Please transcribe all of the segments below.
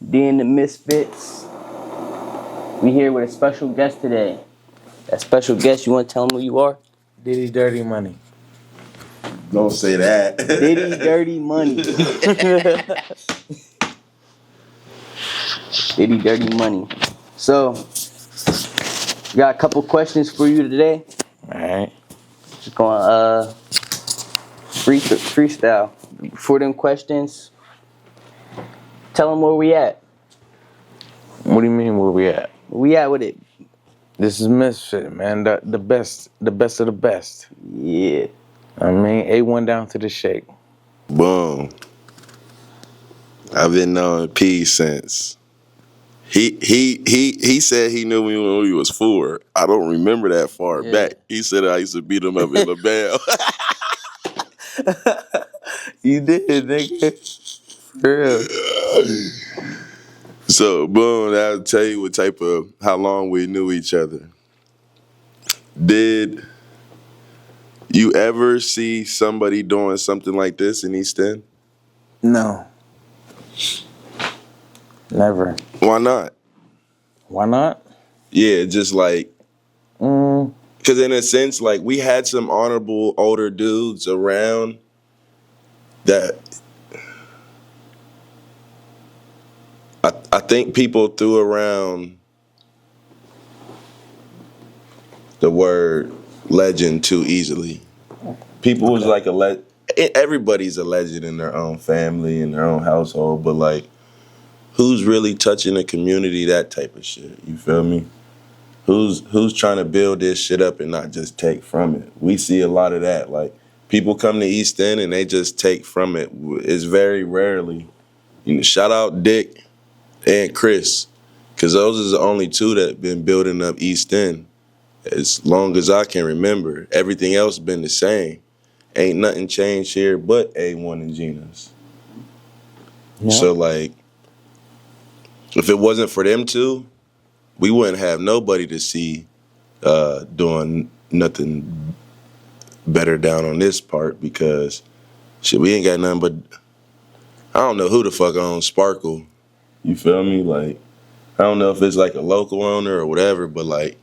Dee&TheeMisfits. We here with a special guest today. That special guest, you want to tell him who you are? Diddy Dirty Money. Don't say that. Diddy Dirty Money. Diddy Dirty Money. So, got a couple questions for you today. Alright. Just going freestyle. For them questions, tell them where we at. What do you mean where we at? Where we at with it? This is Misfit, man. The best of the best. Yeah. I mean, A1 down to the shake. Boom. I've been knowing P since he said he knew me when we was 4. I don't remember that far back. He said I used to beat him up in LaBelle. You did, nigga. For real. So boom, that'll tell you what type of how long we knew each other. Did you ever see somebody doing something like this in East End? No. Never. Why not? Why not? Yeah, just like, because in a sense, like, we had some honorable older dudes around that I think people threw around the word legend too easily. People was like everybody's a legend in their own family, in their own household, but like, who's really touching the community, that type of shit, you feel me? Who's trying to build this shit up and not just take from it? We see a lot of that. Like, people come to East End and they just take from it. It's very rarely. Shout out Dick and Chris, because those are the only two that been building up East End as long as I can remember. Everything else been the same. Ain't nothing changed here but A1 and Gina's. Yeah. So, like, if it wasn't for them two, we wouldn't have nobody to see doing nothing better down on this part, because shit, we ain't got nothing but, I don't know who the fuck owns Sparkle. You feel me? Like, I don't know if it's like a local owner or whatever, but like,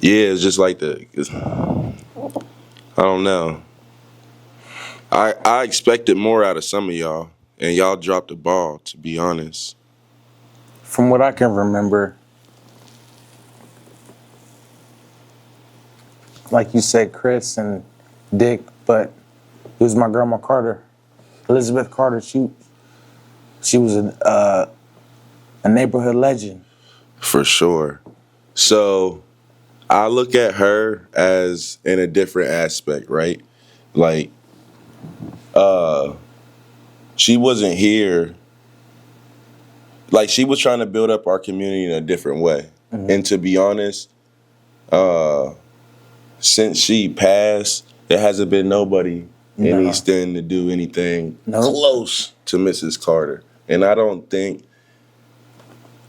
yeah, it's just like I don't know. I expected more out of some of y'all, and y'all dropped the ball, to be honest. From what I can remember, like you said, Chris and Dick, but it was my grandma Carter, Elizabeth Carter. She was a neighborhood legend. For sure. So I look at her as in a different aspect, right? Like, she wasn't here. Like, she was trying to build up our community in a different way. Mm-hmm. And to be honest, since she passed, there hasn't been nobody in East End to do anything close to Mrs. Carter. And I don't think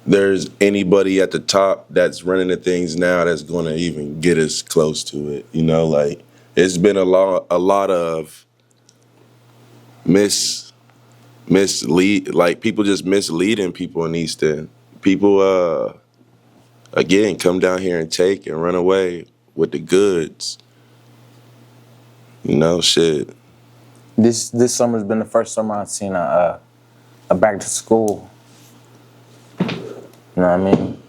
there's anybody at the top that's running the things now that's going to even get us close to it. You know, like, it's been a lot of like, people just misleading people in East End. People, again, come down here and take and run away with the goods. You know, shit. This summer's been the first summer I've seen a back to school. You know what I mean?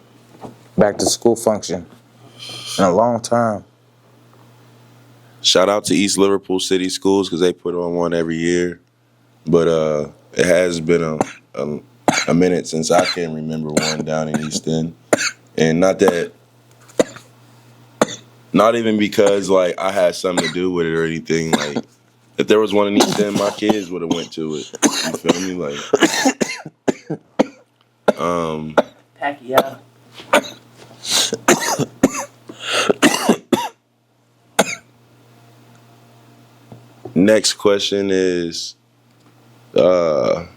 Back to school function in a long time. Shout out to East Liverpool City Schools, because they put on one every year. But it has been a minute since I can remember one down in East End. And not even because, like, I had something to do with it or anything. Like, if there was one in East End, my kids would have went to it. You feel me? Like, Pacquiao. Next question is, how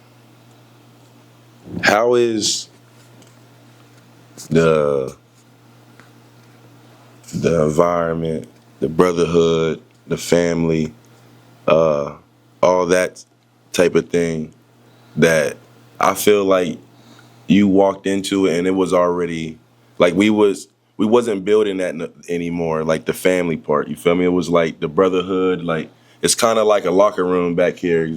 is the environment, the brotherhood, the family, all that type of thing, that I feel like you walked into it and it was already like we wasn't building that anymore, like the family part. You feel me? It was like the brotherhood. Like it's kind of like a locker room back here.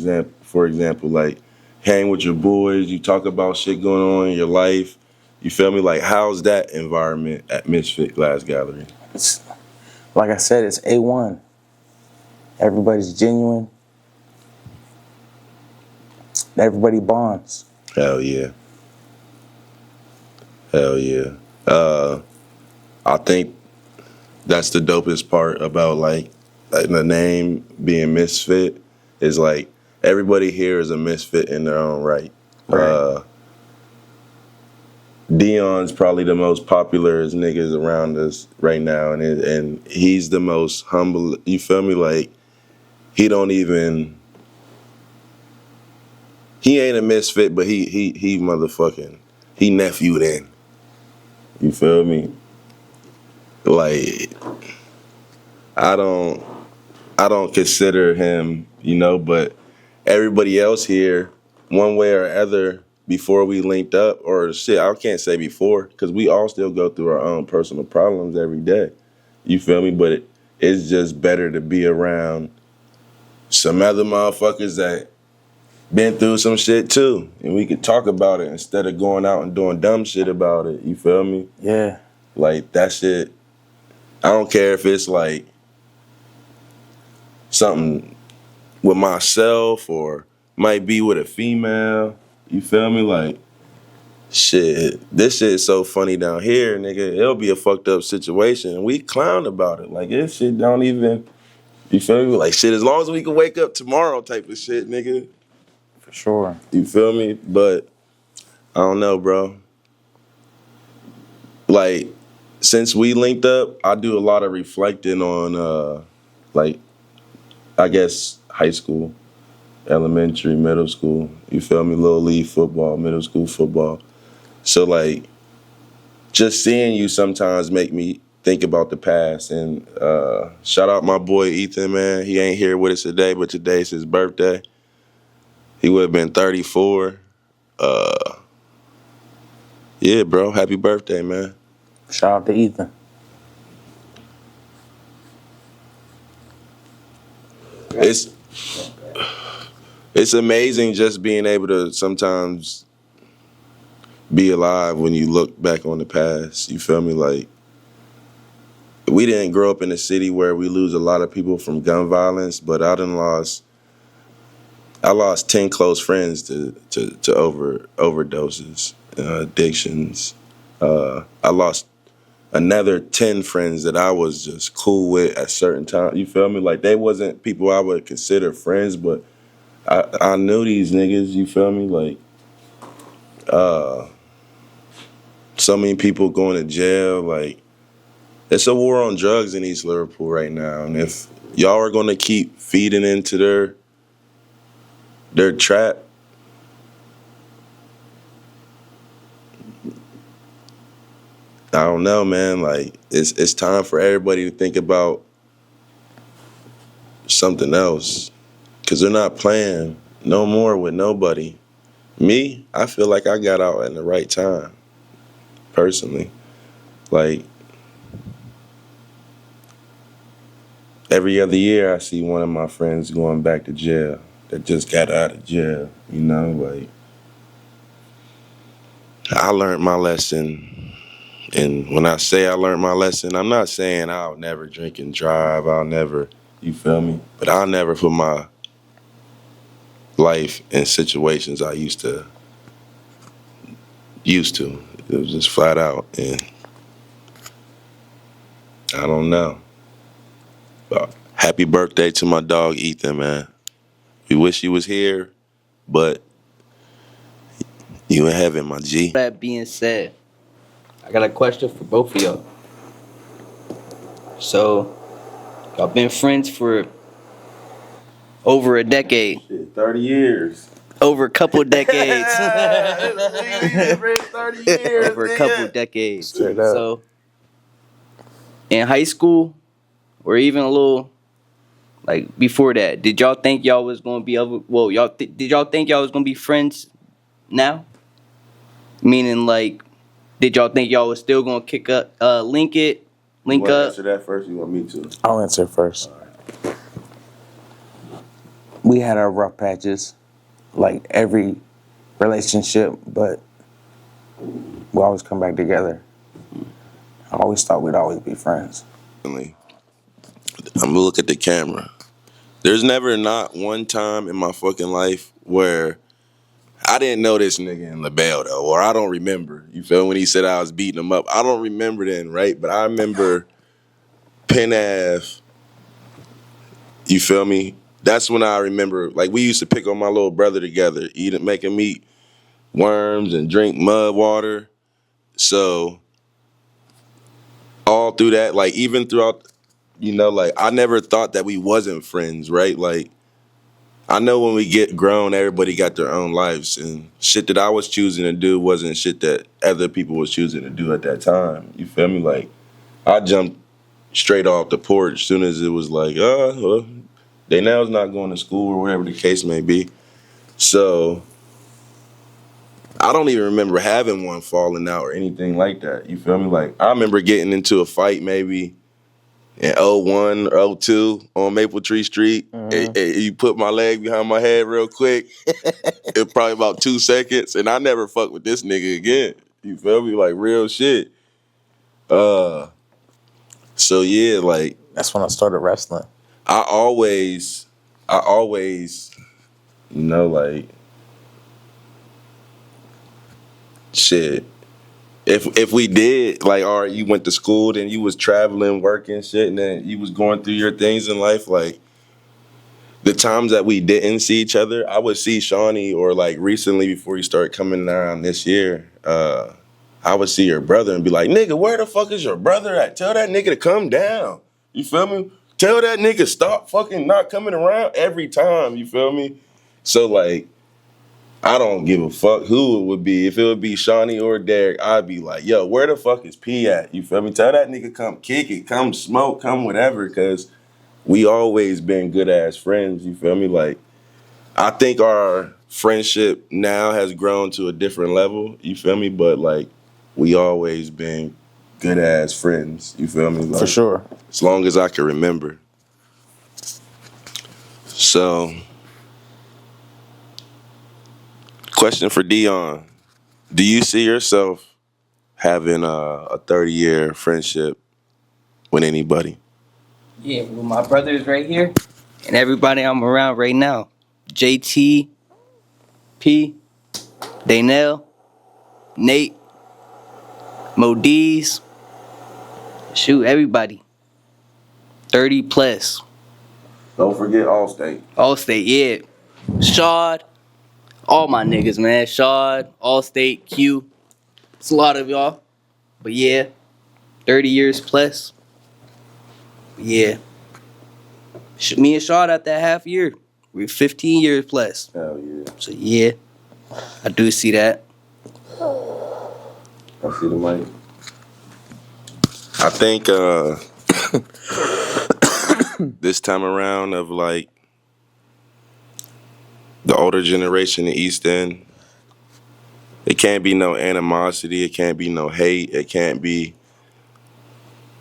For example, like hang with your boys. You talk about shit going on in your life. You feel me? Like how's that environment at Misfit Glass Gallery? It's, like I said, it's A1. Everybody's genuine. Everybody bonds. Hell yeah. Hell yeah. I think that's the dopest part about like the name being Misfit is like everybody here is a misfit in their own right. Right. Dion's probably the most popular niggas around us right now, and he's the most humble. You feel me? Like he don't even. He ain't a misfit, but he motherfucking he nephewed in. You feel me? Like I don't consider him, but everybody else here, one way or other, before we linked up, or shit, I can't say before, because we all still go through our own personal problems every day. You feel me? But it's just better to be around some other motherfuckers that been through some shit too, and we could talk about it instead of going out and doing dumb shit about it. You feel me? Yeah. Like that shit. I don't care if it's like something with myself or might be with a female. You feel me? Like shit. This shit is so funny down here, nigga. It'll be a fucked up situation, and we clown about it. Like this shit don't even. You feel me? Like shit. As long as we can wake up tomorrow, type of shit, nigga. For sure. You feel me? But I don't know, bro. Like, since we linked up, I do a lot of reflecting on, like, I guess high school, elementary, middle school. You feel me? Little league football, middle school football. So, like, just seeing you sometimes make me think about the past. And shout out my boy Ethan, man. He ain't here with us today, but today's his birthday. He would have been 34. Yeah, bro. Happy birthday, man. Shout out to Ethan. It's amazing just being able to sometimes be alive when you look back on the past. You feel me? Like we didn't grow up in a city where we lose a lot of people from gun violence, but I lost 10 close friends to overdoses, addictions. I lost another 10 friends that I was just cool with at certain times. You feel me? Like they wasn't people I would consider friends, but I knew these niggas. You feel me? Like so many people going to jail. Like it's a war on drugs in East Liverpool right now, and if y'all are gonna keep feeding into their trap, I don't know, man. Like it's time for everybody to think about something else, cause they're not playing no more with nobody. Me, I feel like I got out at the right time, personally. Like every other year, I see one of my friends going back to jail that just got out of jail. Like I learned my lesson. And when I say I learned my lesson, I'm not saying I'll never drink and drive. I'll never, you feel me? But I'll never put my life in situations I used to. It was just flat out. And I don't know. But happy birthday to my dog, Ethan, man. We wish he was here, but you in heaven, my G. That being said, I got a question for both of y'all. So, y'all been friends for over a decade. Shit, 30 years. Over a couple decades. 30 years. Over a couple decades. Straight up. So, in high school, or even a little, like, before that, did y'all think y'all was going to be did y'all think y'all was going to be friends now? Meaning, like, did y'all think y'all was still gonna link You link want to up? answer that first? You want me to? I'll answer first. We had our rough patches, like every relationship, but we always come back together. I always thought we'd always be friends. I'm gonna look at the camera. There's never not one time in my fucking life where I didn't know this nigga in LaBelle though, or I don't remember. You feel when he said I was beating him up? I don't remember then, right? But I remember Penn Ave. You feel me? That's when I remember. Like we used to pick on my little brother together, make him eat worms and drink mud water. So all through that, like even throughout, like I never thought that we wasn't friends, right? Like I know when we get grown, everybody got their own lives, and shit that I was choosing to do wasn't shit that other people was choosing to do at that time. You feel me? Like I jumped straight off the porch as soon as it was like, well, they now's not going to school or whatever the case may be. So I don't even remember having one falling out or anything like that. You feel me? Like I remember getting into a fight maybe in '01 or '02 on Maple Tree Street. You put my leg behind my head real quick. It probably about 2 seconds, and I never fuck with this nigga again. You feel me? Like real shit. So yeah, like That's when I started wrestling. I always, like shit. If we did, like, all right, you went to school, then you was traveling, working, shit, and then you was going through your things in life, like, the times that we didn't see each other, I would see Shawnee, or, like, recently before he started coming around this year, I would see your brother and be like, nigga, where the fuck is your brother at? Tell that nigga to come down. You feel me? Tell that nigga stop fucking not coming around every time, you feel me? So, like, I don't give a fuck who it would be. If it would be Shawnee or Derek, I'd be like, yo, where the fuck is P at? You feel me? Tell that nigga come kick it, come smoke, come whatever, because we always been good ass friends, you feel me? Like, I think our friendship now has grown to a different level, you feel me? But, like, we always been good ass friends, you feel me? Like, For sure. as long as I can remember. So, question for Dion. Do you see yourself having a 30-year friendship with anybody? Yeah, well, my brothers right here, and everybody I'm around right now. JT, P, Daynell, Nate, Modiz, shoot, everybody. 30 plus. Don't forget Allstate. Allstate, yeah. Shard, all my niggas, man. Shard, Allstate, Q. It's a lot of y'all. But yeah, 30 years plus. Yeah. Me and Shard at that half year. We're 15 years plus. Hell yeah. So yeah, I do see that. I see the mic. I think this time around of like the older generation in East End, it can't be no animosity, it can't be no hate, it can't be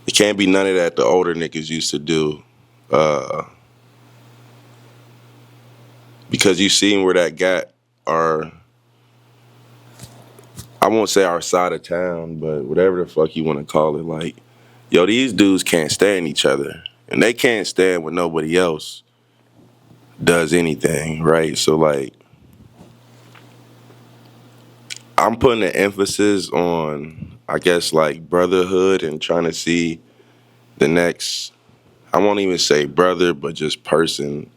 none of that the older niggas used to do. Because you seen where that got our, I won't say our side of town, but whatever the fuck you want to call it, like, yo, these dudes can't stand each other. And they can't stand when nobody else does anything, right? So, like, I'm putting an emphasis on, I guess, like, brotherhood and trying to see the next, I won't even say brother, but just person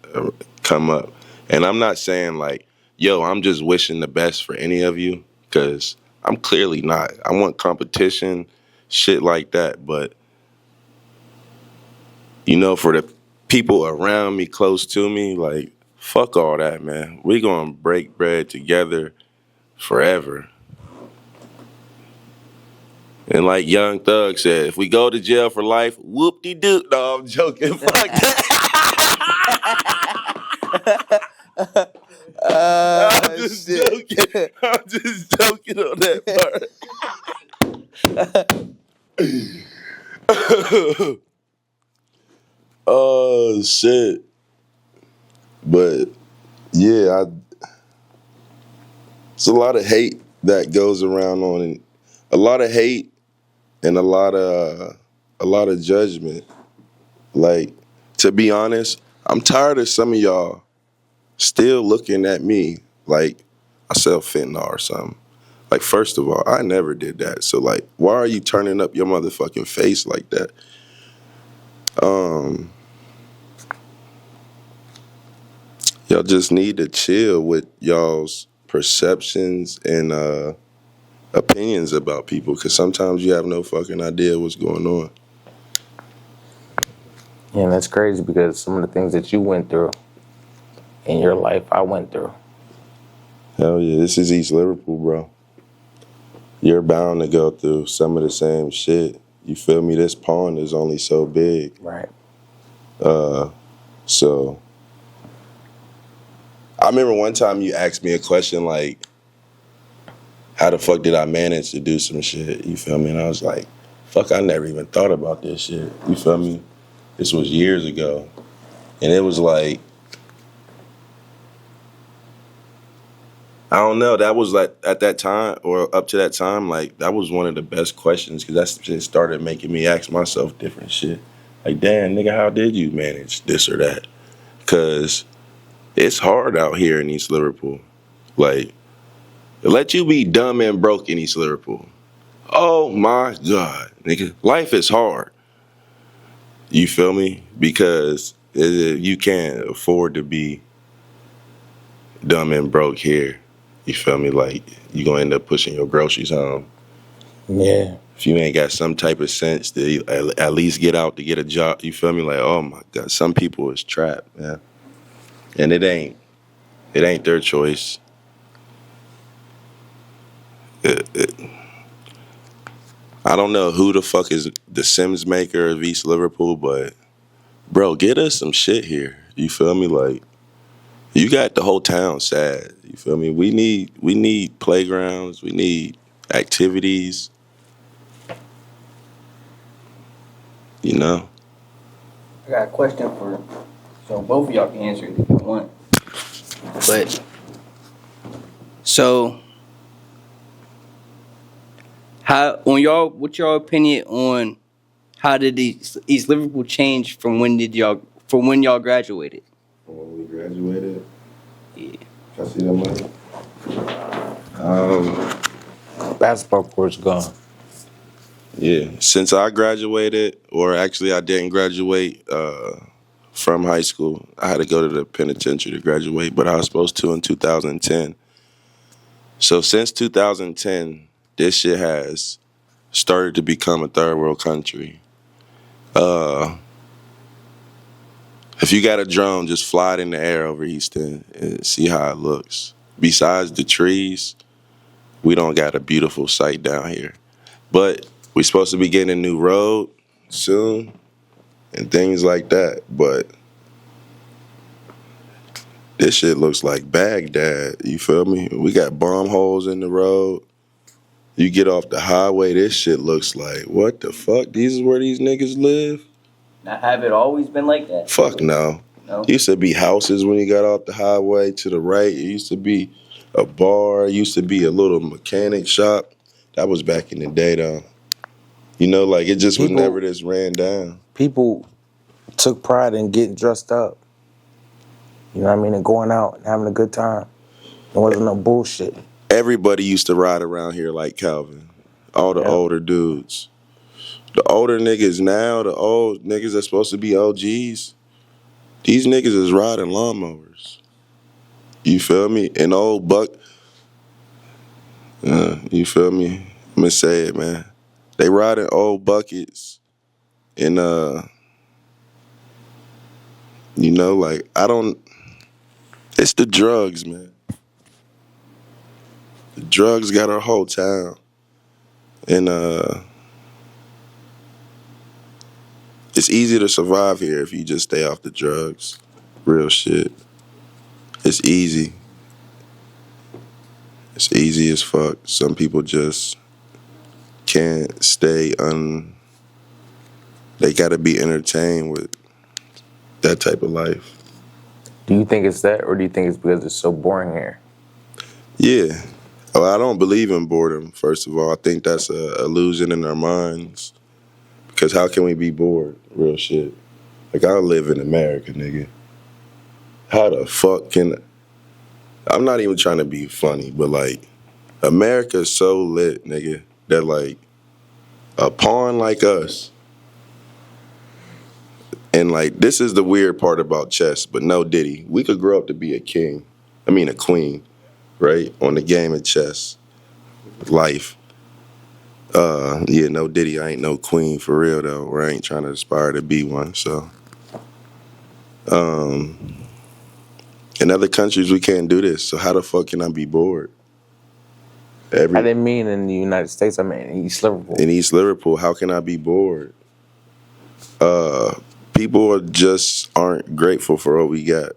come up. And I'm not saying, like, yo, I'm just wishing the best for any of you, because I'm clearly not. I want competition, shit like that. But, for the people around me, close to me, like, fuck all that, man. We gonna break bread together forever. And like Young Thug said, if we go to jail for life, whoop-de-doo. No, I'm joking. Fuck that. I'm just shit. joking. I'm just joking on that part. Oh shit. But yeah, it's a lot of hate that goes around on it. A lot of hate and a lot of judgment. Like, to be honest, I'm tired of some of y'all still looking at me like I sell fentanyl or something. Like, first of all, I never did that. So, like, why are you turning up your motherfucking face like that? Y'all just need to chill with y'all's perceptions and opinions about people, because sometimes you have no fucking idea what's going on. Yeah, and that's crazy because some of the things that you went through in your life, I went through. Hell yeah, this is East Liverpool, bro. You're bound to go through some of the same shit. You feel me? This pond is only so big. Right. So I remember one time you asked me a question like, how the fuck did I manage to do some shit? You feel me? And I was like, fuck, I never even thought about this shit. You feel me? This was years ago. And it was like, I don't know, that was like, at that time, or up to that time, like, that was one of the best questions, because that shit started making me ask myself different shit. Like, damn, nigga, how did you manage this or that? Because it's hard out here in East Liverpool. Like, let you be dumb and broke in East Liverpool. Oh my God, nigga, life is hard. You feel me? Because you can't afford to be dumb and broke here. You feel me? Like, you gonna end up pushing your groceries home. Yeah. If you ain't got some type of sense to at least get out to get a job, you feel me? Like, oh my God, some people is trapped, man. And it ain't their choice. I don't know who the fuck is the Sims maker of East Liverpool, but bro, get us some shit here. You feel me? Like, you got the whole town sad. You feel me? We need playgrounds. We need activities. You know. I got a question for, so both of y'all can answer it if you want. But so how on y'all? What's your opinion on how did East Liverpool change from when y'all graduated? When we graduated, Yeah. I see that money. Basketball court's gone. Yeah. Since I graduated, or actually I didn't graduate from high school, I had to go to the penitentiary to graduate, but I was supposed to in 2010. So since 2010, this shit has started to become a third world country. If you got a drone, just fly it in the air over Easton and see how it looks. Besides the trees, we don't got a beautiful sight down here. But we supposed to be getting a new road soon and things like that. But this shit looks like Baghdad. You feel me? We got bomb holes in the road. You get off the highway, this shit looks like, what the fuck? These is where these niggas live? Now, have it always been like that? Fuck no. No. Used to be houses when you got off the highway to the right. It used to be a bar. It used to be a little mechanic shop. That was back in the day, though. You know, like, it just was never this ran down. People took pride in getting dressed up. You know what I mean? And going out and having a good time. There wasn't no bullshit. Everybody used to ride around here like Calvin. All the older dudes. The older niggas now, the old niggas that's supposed to be OGs, these niggas is riding lawnmowers. You feel me? And old buck, you feel me? I'm gonna say it, man. They riding old buckets and you know, like, it's the drugs, man. The drugs got our whole town. And it's easy to survive here if you just stay off the drugs. Real shit. It's easy. It's easy as fuck. Some people just can't stay they gotta be entertained with that type of life. Do you think it's that, or do you think it's because it's so boring here? Yeah. Well, I don't believe in boredom, first of all. I think that's a illusion in our minds. Because how can we be bored? Real shit. Like, I live in America, nigga. How the fuck can... I'm not even trying to be funny, but, like, America's so lit, nigga, that, like, a pawn like us, and, like, this is the weird part about chess, but no Diddy. We could grow up to be a queen, right? On the game of chess. Life. Yeah, no Diddy, I ain't no queen for real though, or I ain't trying to aspire to be one. So, in other countries we can't do this. So how the fuck can I be bored? I didn't mean in the United States. I mean in East Liverpool. In East Liverpool, how can I be bored? People just aren't grateful for what we got.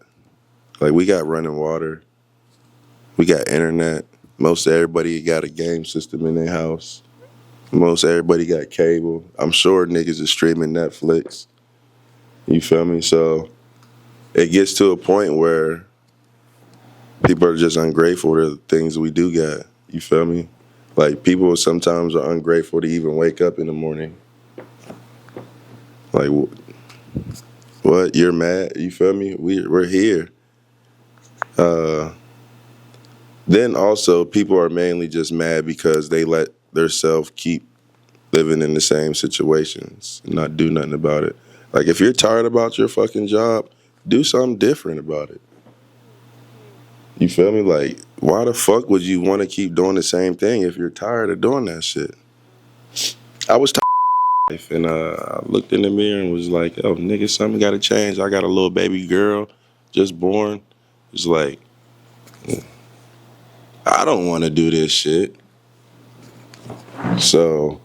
Like, we got running water, we got internet. Most everybody got a game system in their house. Most everybody got cable. I'm sure niggas is streaming Netflix. You feel me? So it gets to a point where people are just ungrateful to the things we do got. You feel me? Like, people sometimes are ungrateful to even wake up in the morning. Like, what? You're mad? You feel me? We're here. Then also, people are mainly just mad because they let themselves keep living in the same situations and not do nothing about it. Like, if you're tired about your fucking job, do something different about it. You feel me? Like, why the fuck would you want to keep doing the same thing if you're tired of doing that shit? I was tired of life, and I looked in the mirror and was like, oh, nigga, something got to change. I got a little baby girl just born. It's like, I don't want to do this shit. So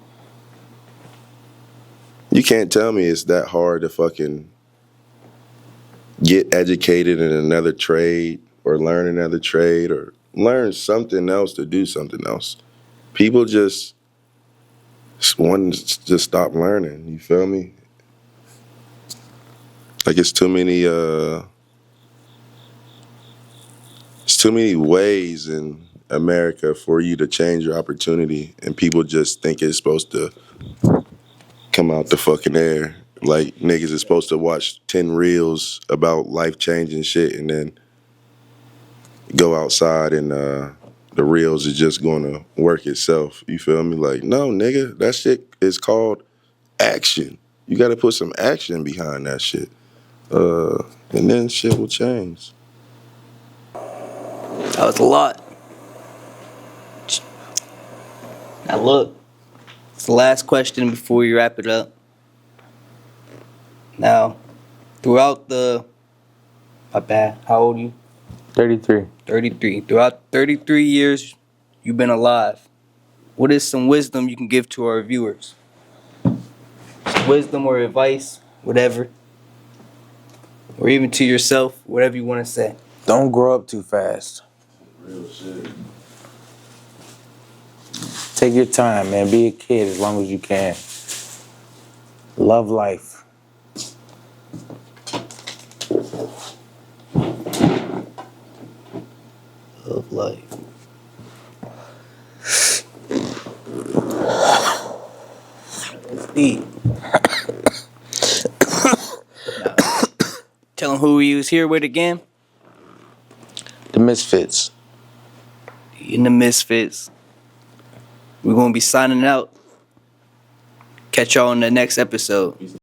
you can't tell me it's that hard to fucking get educated in another trade or learn another trade or learn something else to do something else. People just want to just stop learning. You feel me? Like, it's too many ways in America for you to change your opportunity, and people just think it's supposed to come out the fucking air. Like, niggas is supposed to watch 10 reels about life-changing shit and then go outside and the reels is just gonna work itself. You feel me? Like, no, nigga, that shit is called action. You gotta put some action behind that shit. And then shit will change. That was a lot. Now look, it's the last question before we wrap it up. Now, throughout my bad, how old are you? 33. 33. Throughout 33 years you've been alive, what is some wisdom you can give to our viewers? Some wisdom or advice, whatever. Or even to yourself, whatever you want to say. Don't grow up too fast. Real shit. Take your time, man. Be a kid as long as you can. Love life. Love life. Deep. Tell them who we was here with again. The Misfits. In the Misfits. We're going to be signing out. Catch y'all in the next episode.